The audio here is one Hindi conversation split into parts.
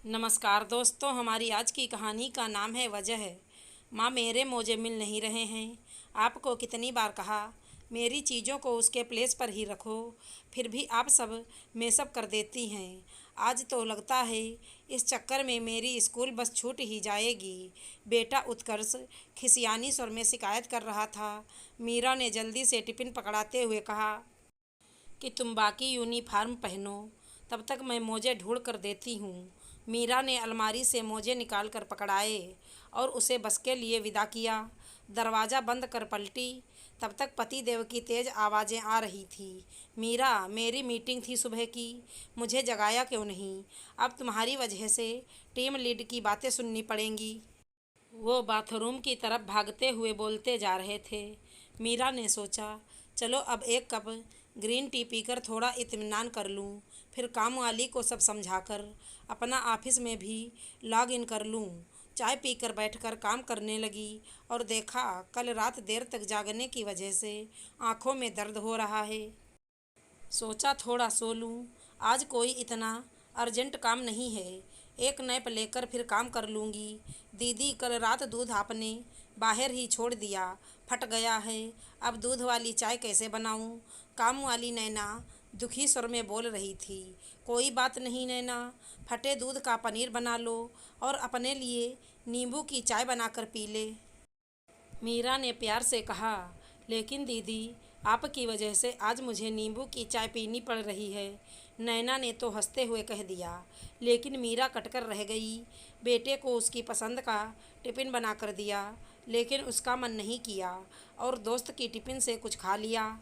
नमस्कार दोस्तों, हमारी आज की कहानी का नाम है वजह। माँ, मेरे मोजे मिल नहीं रहे हैं। आपको कितनी बार कहा मेरी चीज़ों को उसके प्लेस पर ही रखो, फिर भी आप सब मेसअप कर देती हैं। आज तो लगता है इस चक्कर में मेरी स्कूल बस छूट ही जाएगी। बेटा उत्कर्ष खिसियानी स्वर में शिकायत कर रहा था। मीरा ने जल्दी से टिफ़िन पकड़ाते हुए कहा कि तुम बाकी यूनिफॉर्म पहनो, तब तक मैं मोजे ढूंढ कर देती हूँ। मीरा ने अलमारी से मोजे निकाल कर पकड़ाए और उसे बस के लिए विदा किया। दरवाज़ा बंद कर पलटी, तब तक पति देव की तेज़ आवाज़ें आ रही थी। मीरा, मेरी मीटिंग थी सुबह की, मुझे जगाया क्यों नहीं? अब तुम्हारी वजह से टीम लीड की बातें सुननी पड़ेंगी। वो बाथरूम की तरफ भागते हुए बोलते जा रहे थे। मीरा ने सोचा, चलो अब एक कप ग्रीन टी पीकर थोड़ा इत्मीनान कर लूँ, फिर काम वाली को सब समझाकर अपना ऑफिस में भी लॉग इन कर लूँ। चाय पीकर बैठकर काम करने लगी और देखा कल रात देर तक जागने की वजह से आँखों में दर्द हो रहा है। सोचा थोड़ा सो लूँ, आज कोई इतना अर्जेंट काम नहीं है, एक नैप लेकर फिर काम कर लूँगी। दीदी, कल रात दूध आपने बाहर ही छोड़ दिया, फट गया है, अब दूध वाली चाय कैसे बनाऊँ? काम वाली नैना दुखी स्वर में बोल रही थी। कोई बात नहीं नैना, फटे दूध का पनीर बना लो और अपने लिए नींबू की चाय बनाकर पी ले। मीरा ने प्यार से कहा, लेकिन दीदी, आपकी वजह से आज मुझे नींबू की चाय पीनी पड़ रही है। नैना ने तो हंसते हुए कह दिया, लेकिन मीरा कटकर रह गई। बेटे को उसकी पसंद का टिफ़िन बना कर दिया, लेकिन उसका मन नहीं किया और दोस्त की टिफ़िन से कुछ खा लिया।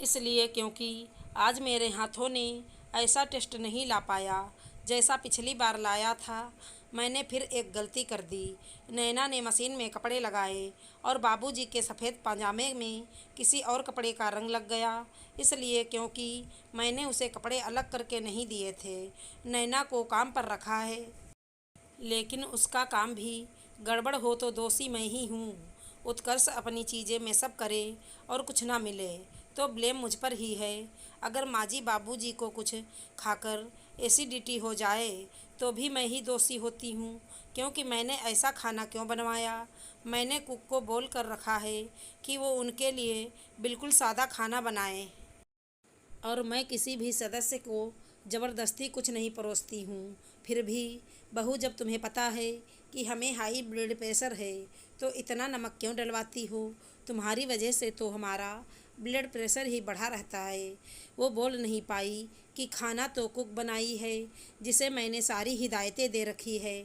इसलिए क्योंकि आज मेरे हाथों ने ऐसा टेस्ट नहीं ला पाया जैसा पिछली बार लाया था। मैंने फिर एक गलती कर दी। नैना ने मशीन में कपड़े लगाए और बाबूजी के सफ़ेद पजामे में किसी और कपड़े का रंग लग गया, इसलिए क्योंकि मैंने उसे कपड़े अलग करके नहीं दिए थे। नैना को काम पर रखा है, लेकिन उसका काम भी गड़बड़ हो तो दोषी मैं ही हूँ। उत्कर्ष अपनी चीज़ें में सब करे और कुछ ना मिले तो ब्लेम मुझ पर ही है। अगर माजी बाबूजी को कुछ खाकर एसिडिटी हो जाए तो भी मैं ही दोषी होती हूँ, क्योंकि मैंने ऐसा खाना क्यों बनवाया। मैंने कुक को बोल कर रखा है कि वो उनके लिए बिल्कुल सादा खाना बनाए और मैं किसी भी सदस्य को ज़बरदस्ती कुछ नहीं परोसती हूँ। फिर भी बहू, जब तुम्हें पता है कि हमें हाई ब्लड प्रेशर है तो इतना नमक क्यों डलवाती हो? तुम्हारी वजह से तो हमारा ब्लड प्रेशर ही बढ़ा रहता है। वो बोल नहीं पाई कि खाना तो कुक बनाई है, जिसे मैंने सारी हिदायतें दे रखी है।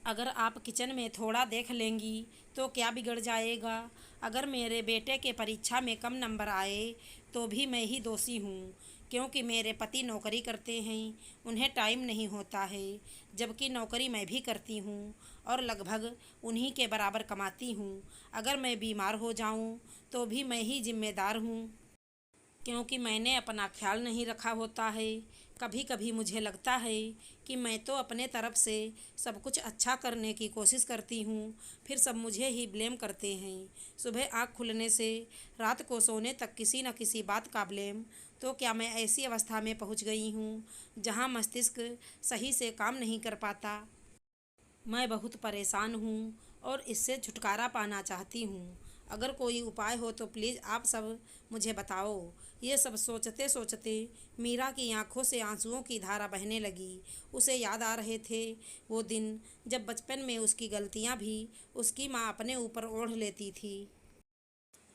अगर आप किचन में थोड़ा देख लेंगी तो क्या बिगड़ जाएगा? अगर मेरे बेटे के परीक्षा में कम नंबर आए तो भी मैं ही दोषी हूँ, क्योंकि मेरे पति नौकरी करते हैं, उन्हें टाइम नहीं होता है, जबकि नौकरी मैं भी करती हूँ और लगभग उन्हीं के बराबर कमाती हूँ। अगर मैं बीमार हो जाऊँ तो भी मैं ही जिम्मेदार हूँ, क्योंकि मैंने अपना ख्याल नहीं रखा होता है। कभी कभी मुझे लगता है कि मैं तो अपने तरफ से सब कुछ अच्छा करने की कोशिश करती हूँ, फिर सब मुझे ही ब्लेम करते हैं। सुबह आँख खुलने से रात को सोने तक किसी न किसी बात का ब्लेम। तो क्या मैं ऐसी अवस्था में पहुँच गई हूँ जहाँ मस्तिष्क सही से काम नहीं कर पाता? मैं बहुत परेशान हूँ और इससे छुटकारा पाना चाहती हूँ। अगर कोई उपाय हो तो प्लीज़ आप सब मुझे बताओ। ये सब सोचते सोचते मीरा की आंखों से आंसुओं की धारा बहने लगी। उसे याद आ रहे थे वो दिन जब बचपन में उसकी गलतियाँ भी उसकी माँ अपने ऊपर ओढ़ लेती थी,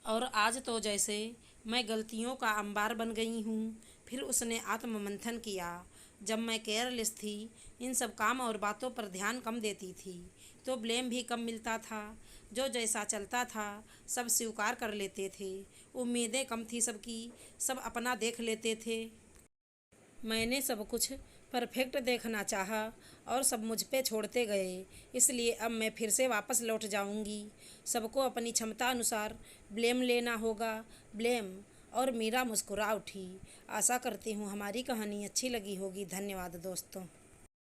और आज तो जैसे मैं गलतियों का अंबार बन गई हूँ। फिर उसने आत्ममंथन किया। जब मैं केयरलेस थी, इन सब काम और बातों पर ध्यान कम देती थी, तो ब्लेम भी कम मिलता था। जो जैसा चलता था सब स्वीकार कर लेते थे। उम्मीदें कम थी सबकी, सब अपना देख लेते थे। मैंने सब कुछ परफेक्ट देखना चाहा और सब मुझ पे छोड़ते गए, इसलिए अब मैं फिर से वापस लौट जाऊंगी। सबको अपनी क्षमता अनुसार ब्लेम लेना होगा, ब्लेम। और मीरा मुस्कुरा उठी। आशा करती हूँ हमारी कहानी अच्छी लगी होगी। धन्यवाद दोस्तों।